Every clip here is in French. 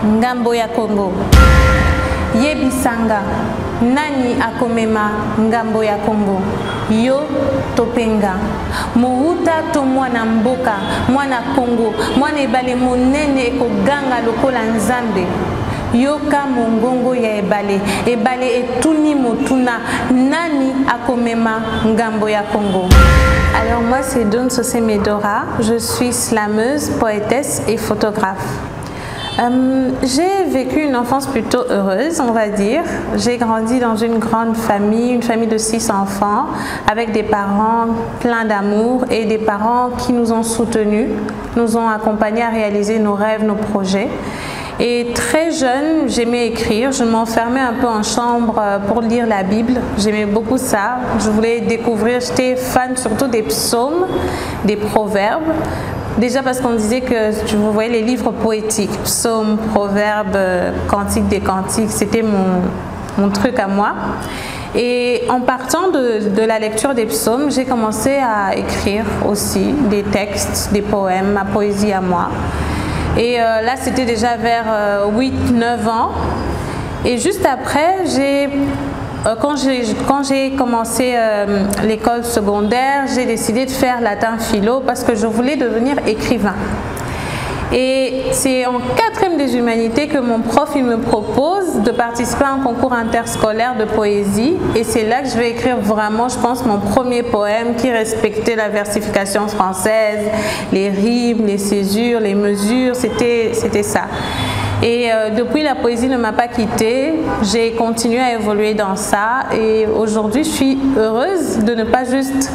ngambo ya Congo. Yebisanga, nani akomema ngambo ya Congo? Yo topenga. Mouta to mwana mboka, mwana Congo, mwana ebale monene ekoganga lokola nzambe. Yoka mongongo ya ebale, ebale etuni motuna, nani akomema ngambo ya Congo. Alors moi c'est Dawn Sosé Medora, je suis slameuse, poétesse et photographe. J'ai vécu une enfance plutôt heureuse, on va dire. J'ai grandi dans une grande famille, une famille de 6 enfants, avec des parents pleins d'amour et des parents qui nous ont soutenus, nous ont accompagnés à réaliser nos rêves, nos projets. Et très jeune, j'aimais écrire, je m'enfermais un peu en chambre pour lire la Bible, j'aimais beaucoup ça, je voulais découvrir, j'étais fan surtout des psaumes, des proverbes. Déjà parce qu'on disait que, vous voyez, les livres poétiques, psaumes, proverbes, cantiques des cantiques, c'était mon truc à moi. Et en partant de la lecture des psaumes, j'ai commencé à écrire aussi des textes, des poèmes, ma poésie à moi. Et là, c'était déjà vers 8-9 ans. Et juste après, quand j'ai commencé l'école secondaire, j'ai décidé de faire latin philo parce que je voulais devenir écrivain. Et c'est en 4e des humanités que mon prof il me propose de participer à un concours interscolaire de poésie. Et c'est là que je vais écrire vraiment, je pense, mon premier poème qui respectait la versification française, les rimes, les césures, les mesures, c'était ça. Et depuis, la poésie ne m'a pas quittée, j'ai continué à évoluer dans ça et aujourd'hui, je suis heureuse de ne pas juste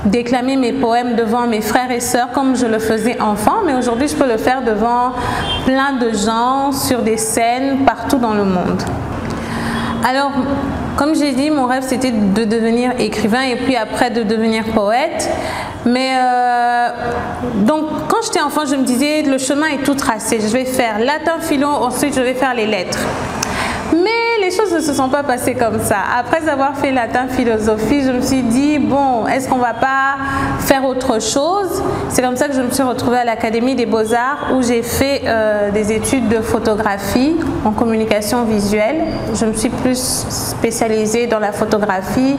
déclamer mes poèmes devant mes frères et sœurs comme je le faisais enfant, mais aujourd'hui, je peux le faire devant plein de gens, sur des scènes, partout dans le monde. Alors, comme j'ai dit, mon rêve c'était de devenir écrivain et puis après de devenir poète. Mais donc quand j'étais enfant, je me disais le chemin est tout tracé. Je vais faire latin philo, ensuite je vais faire les lettres. Mais les choses ne se sont pas passées comme ça. Après avoir fait latin philosophie, je me suis dit bon, est-ce qu'on va pas faire autre chose? C'est comme ça que je me suis retrouvée à l'Académie des Beaux-Arts où j'ai fait des études de photographie en communication visuelle. Je me suis plus spécialisée dans la photographie.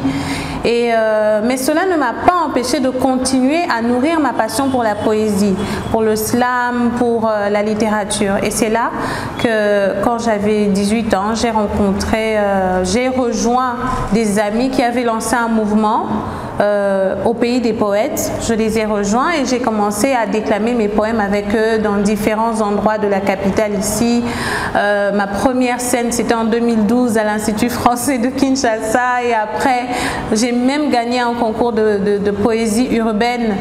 Mais cela ne m'a pas empêché de continuer à nourrir ma passion pour la poésie, pour le slam, pour la littérature. Et c'est là que quand j'avais 18 ans, j'ai rejoint des amis qui avaient lancé un mouvement au pays des poètes. Je les ai rejoints et j'ai commencé à déclamer mes poèmes avec eux dans différents endroits de la capitale ici. Ma première scène, c'était en 2012 à l'Institut français de Kinshasa et après, j'ai même gagné un concours de poésie urbaine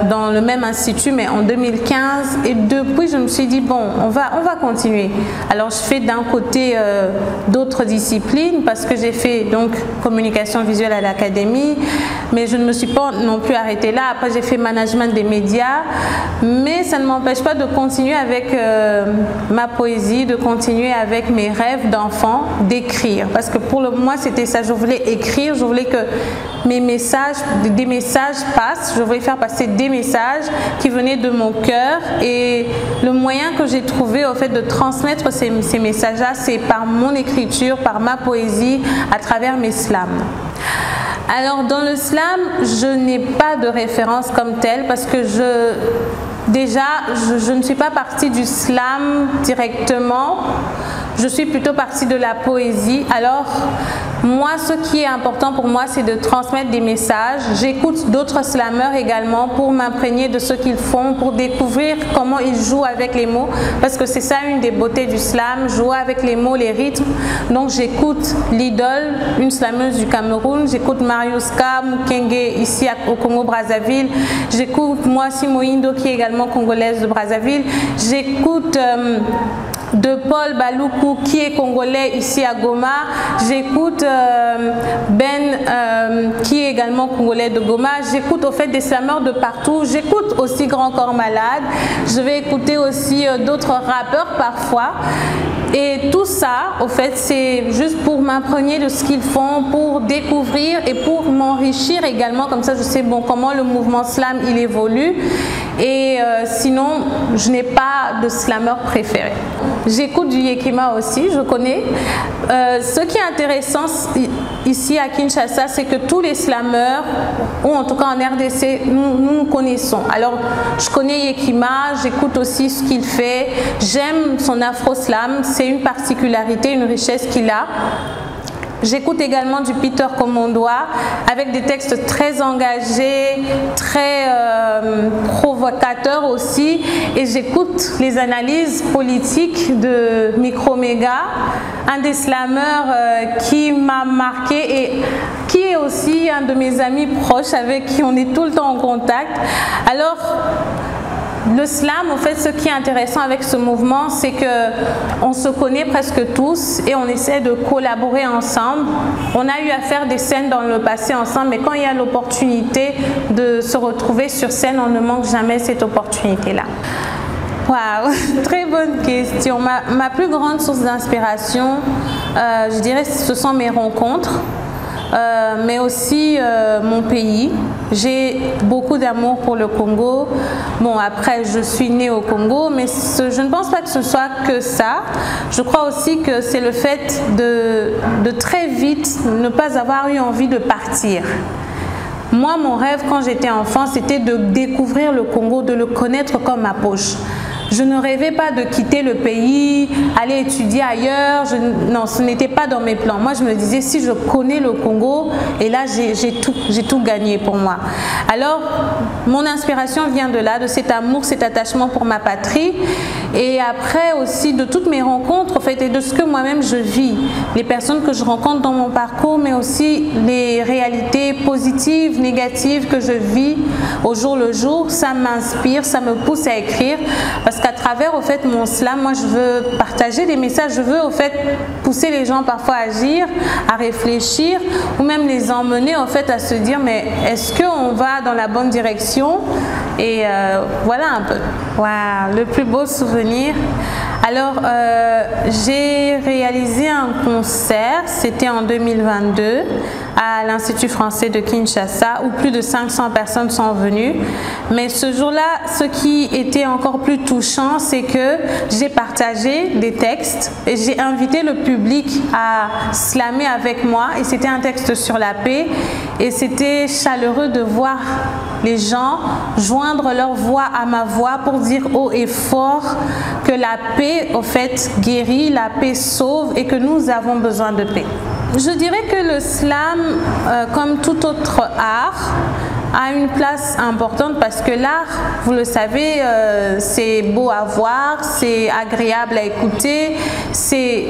dans le même institut, mais en 2015. Et depuis, je me suis dit, bon, on va continuer. Alors, je fais d'un côté d'autres disciplines parce que j'ai fait donc communication visuelle à l'académie, mais je ne me suis pas non plus arrêtée là. Après, j'ai fait management des médias, mais ça ne m'empêche pas de continuer avec ma poésie, de continuer avec mes rêves d'enfant, d'écrire. Parce que pour moi, c'était ça. Je voulais écrire, je voulais que des messages passent. Je voulais faire passer des messages qui venaient de mon cœur. Et le moyen que j'ai trouvé au fait de transmettre ces messages-là, c'est par mon écriture, par ma poésie, à travers mes slams. Alors dans le slam, je n'ai pas de référence comme telle parce que je ne suis pas partie du slam directement, je suis plutôt partie de la poésie. Alors moi, ce qui est important pour moi, c'est de transmettre des messages. J'écoute d'autres slammeurs également pour m'imprégner de ce qu'ils font, pour découvrir comment ils jouent avec les mots, parce que c'est ça une des beautés du slam, jouer avec les mots, les rythmes. Donc j'écoute l'idole, une slameuse du Cameroun, j'écoute Mariuska Mukenge ici au Congo-Brazzaville, j'écoute Mwasi Moindo qui est également congolaise de Brazzaville, j'écoute de Paul Baloukou qui est congolais ici à Goma, j'écoute qui est également congolais de Goma, j'écoute au fait des slameurs de partout, j'écoute aussi Grand Corps Malade, je vais écouter aussi d'autres rappeurs parfois. Et tout ça, au fait, c'est juste pour m'imprégner de ce qu'ils font, pour découvrir et pour m'enrichir également. Comme ça, je sais bon, comment le mouvement slam il évolue. Et sinon, je n'ai pas de slammer préféré. J'écoute du Yekima aussi, je connais. Ce qui est intéressant ici à Kinshasa, c'est que tous les slammers, ou en tout cas en RDC, nous connaissons. Alors, je connais Yekima, j'écoute aussi ce qu'il fait. J'aime son afro-slam, c'est une particularité, une richesse qu'il a. J'écoute également du Peter Komondoa avec des textes très engagés, très provocateurs aussi. Et j'écoute les analyses politiques de Microméga, un des slammeurs qui m'a marqué et qui est aussi un de mes amis proches avec qui on est tout le temps en contact. Alors, le slam, en fait, ce qui est intéressant avec ce mouvement, c'est qu'on se connaît presque tous et on essaie de collaborer ensemble. On a eu à faire des scènes dans le passé ensemble, mais quand il y a l'opportunité de se retrouver sur scène, on ne manque jamais cette opportunité-là. Waouh, très bonne question. Ma plus grande source d'inspiration, je dirais, ce sont mes rencontres. Mais aussi mon pays. J'ai beaucoup d'amour pour le Congo. Bon, après, je suis née au Congo, mais je ne pense pas que ce soit que ça. Je crois aussi que c'est le fait de très vite ne pas avoir eu envie de partir. Moi, mon rêve quand j'étais enfant, c'était de découvrir le Congo, de le connaître comme ma poche. Je ne rêvais pas de quitter le pays, aller étudier ailleurs. Non, ce n'était pas dans mes plans. Moi, je me disais, si je connais le Congo, et là, j'ai tout gagné pour moi. Alors, mon inspiration vient de là, de cet amour, cet attachement pour ma patrie. Et après aussi, de toutes mes rencontres, en fait, et de ce que moi-même je vis. Les personnes que je rencontre dans mon parcours, mais aussi les réalités positives, négatives que je vis au jour le jour. Ça m'inspire, ça me pousse à écrire. Parce qu'à travers au fait mon slam, moi je veux partager des messages, je veux au fait pousser les gens parfois à agir, à réfléchir ou même les emmener au fait à se dire mais est-ce qu'on va dans la bonne direction? Et voilà un peu. Waouh, le plus beau souvenir. Alors j'ai réalisé un concert, c'était en 2022 à l'Institut français de Kinshasa où plus de 500 personnes sont venues. Mais ce jour-là, ce qui était encore plus touchant, c'est que j'ai partagé des textes et j'ai invité le public à slammer avec moi. Et c'était un texte sur la paix. Et c'était chaleureux de voir les gens joindre leur voix à ma voix pour dire haut et fort que la paix, au fait, guérit, la paix sauve et que nous avons besoin de paix. Je dirais que le slam, comme tout autre art, a une place importante parce que l'art, vous le savez, c'est beau à voir, c'est agréable à écouter, c'est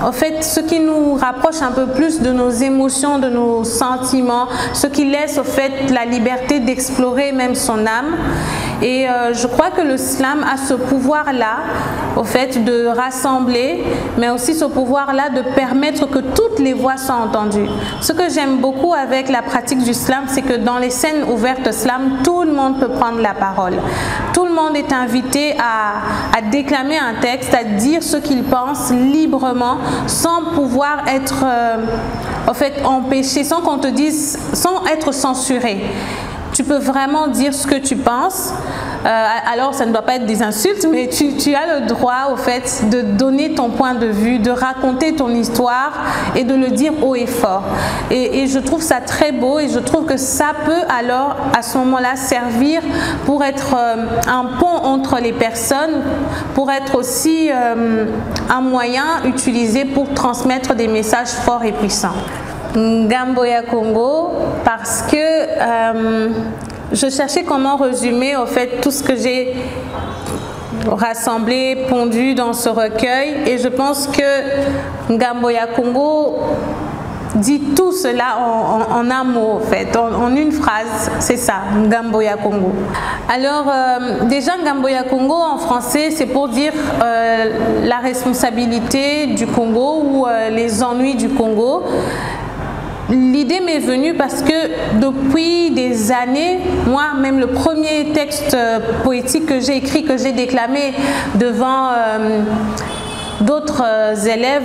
en fait ce qui nous rapproche un peu plus de nos émotions, de nos sentiments, ce qui laisse au fait la liberté d'explorer même son âme. Et je crois que le slam a ce pouvoir-là, au fait, de rassembler, mais aussi ce pouvoir-là de permettre que toutes les voix soient entendues. Ce que j'aime beaucoup avec la pratique du slam, c'est que dans les scènes ouvertes slam, tout le monde peut prendre la parole. Tout le monde est invité à déclamer un texte, à dire ce qu'il pense librement, sans pouvoir être en fait, empêché, sans qu'on te dise, sans être censuré. Tu peux vraiment dire ce que tu penses. Alors, ça ne doit pas être des insultes, mais tu as le droit, au fait, de donner ton point de vue, de raconter ton histoire et de le dire haut et fort. Et je trouve ça très beau et je trouve que ça peut alors, à ce moment-là, servir pour être un pont entre les personnes, pour être aussi un moyen utilisé pour transmettre des messages forts et puissants. Ngambo ya Congo parce que je cherchais comment résumer au fait tout ce que j'ai rassemblé, pondu dans ce recueil et je pense que Ngambo ya Congo dit tout cela en un mot, en fait, en une phrase, c'est ça, Ngambo ya Congo. Alors, déjà, Ngambo ya Congo en français, c'est pour dire la responsabilité du Congo ou les ennuis du Congo. L'idée m'est venue parce que depuis des années, moi, même le premier texte poétique que j'ai écrit, que j'ai déclamé devant d'autres élèves,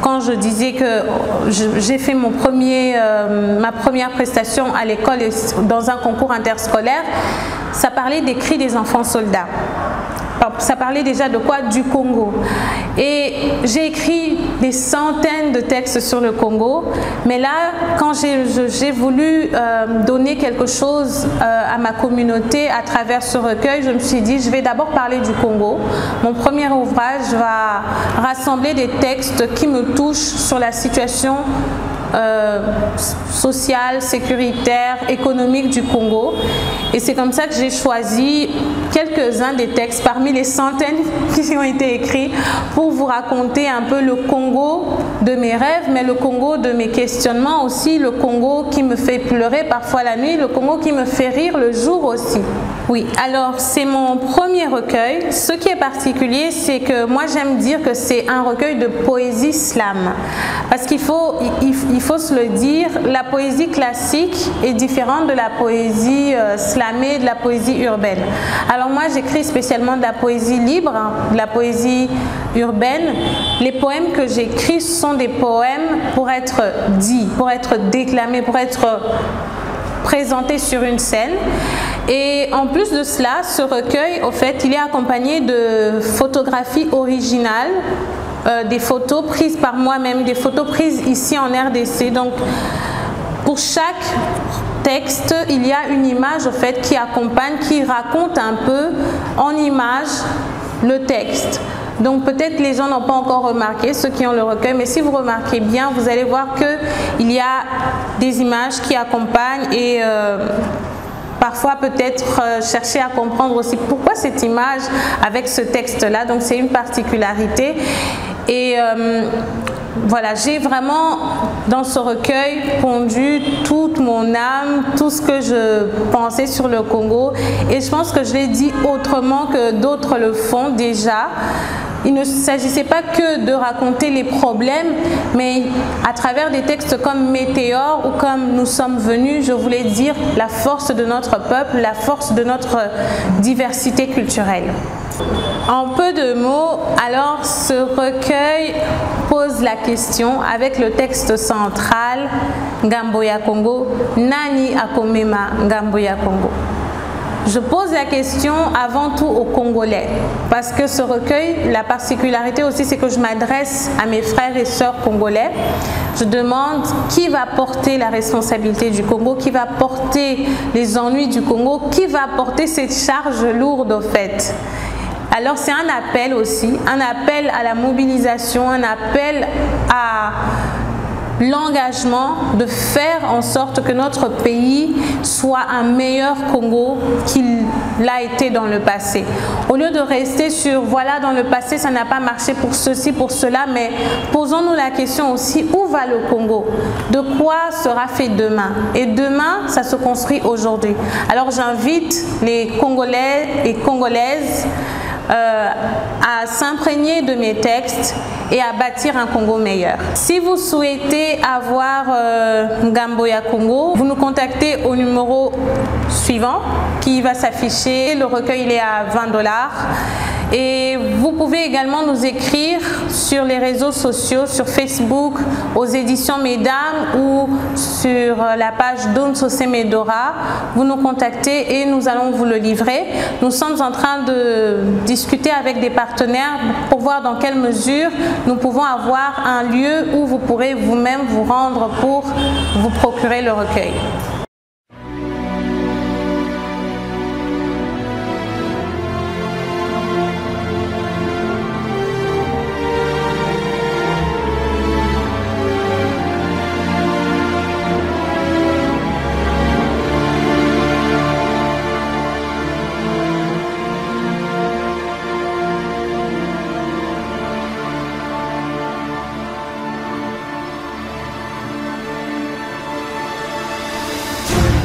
quand je disais que j'ai fait ma première prestation à l'école dans un concours interscolaire, ça parlait des cris des enfants soldats. Ça parlait déjà de quoi? Du Congo. Et j'ai écrit des centaines de textes sur le Congo, mais là, quand j'ai voulu donner quelque chose à ma communauté à travers ce recueil, je me suis dit, je vais d'abord parler du Congo. Mon premier ouvrage va rassembler des textes qui me touchent sur la situation sociale, sécuritaire, économique du Congo. Et c'est comme ça que j'ai choisi quelques-uns des textes parmi les centaines qui ont été écrits pour vous raconter un peu le Congo de mes rêves, mais le Congo de mes questionnements aussi, le Congo qui me fait pleurer parfois la nuit, le Congo qui me fait rire le jour aussi. Oui, alors c'est mon premier recueil. Ce qui est particulier, c'est que moi j'aime dire que c'est un recueil de poésie slam. Parce qu'il faut se le dire, la poésie classique est différente de la poésie slamée, de la poésie urbaine. Alors moi j'écris spécialement de la poésie libre, de la poésie urbaine. Les poèmes que j'écris sont des poèmes pour être dits, pour être déclamés, pour être présentés sur une scène. Et en plus de cela, ce recueil, au fait, il est accompagné de photographies originales, des photos prises par moi-même, des photos prises ici en RDC. Donc, pour chaque texte, il y a une image, au fait, qui accompagne, qui raconte un peu en image le texte. Donc peut-être les gens n'ont pas encore remarqué, ceux qui ont le recueil, mais si vous remarquez bien, vous allez voir qu'il y a des images qui accompagnent et parfois peut-être chercher à comprendre aussi pourquoi cette image avec ce texte-là. Donc c'est une particularité. Et voilà, j'ai vraiment dans ce recueil pondu toute mon âme, tout ce que je pensais sur le Congo. Et je pense que je l'ai dit autrement que d'autres le font déjà. Il ne s'agissait pas que de raconter les problèmes, mais à travers des textes comme Météore ou comme Nous sommes venus, je voulais dire la force de notre peuple, la force de notre diversité culturelle. En peu de mots, alors ce recueil pose la question avec le texte central Ngambo ya Congo, Nani akomema Ngambo ya Congo. Je pose la question avant tout aux Congolais, parce que ce recueil, la particularité aussi, c'est que je m'adresse à mes frères et sœurs congolais. Je demande qui va porter la responsabilité du Congo, qui va porter les ennuis du Congo, qui va porter cette charge lourde au fait. Alors c'est un appel aussi, un appel à la mobilisation, un appel à l'engagement de faire en sorte que notre pays soit un meilleur Congo qu'il l'a été dans le passé. Au lieu de rester sur voilà, dans le passé ça n'a pas marché pour ceci, pour cela, mais posons-nous la question aussi, où va le Congo? De quoi sera fait demain? Et demain, ça se construit aujourd'hui. Alors j'invite les Congolais et Congolaises à s'imprégner de mes textes et à bâtir un Congo meilleur. Si vous souhaitez avoir Ngambo ya Congo, vous nous contactez au numéro suivant qui va s'afficher. Le recueil il est à 20 $. Et vous pouvez également nous écrire sur les réseaux sociaux, sur Facebook, aux éditions Mesdames ou sur la page d'Unsose Medora. Vous nous contactez et nous allons vous le livrer. Nous sommes en train de discuter avec des partenaires pour voir dans quelle mesure nous pouvons avoir un lieu où vous pourrez vous-même vous rendre pour vous procurer le recueil.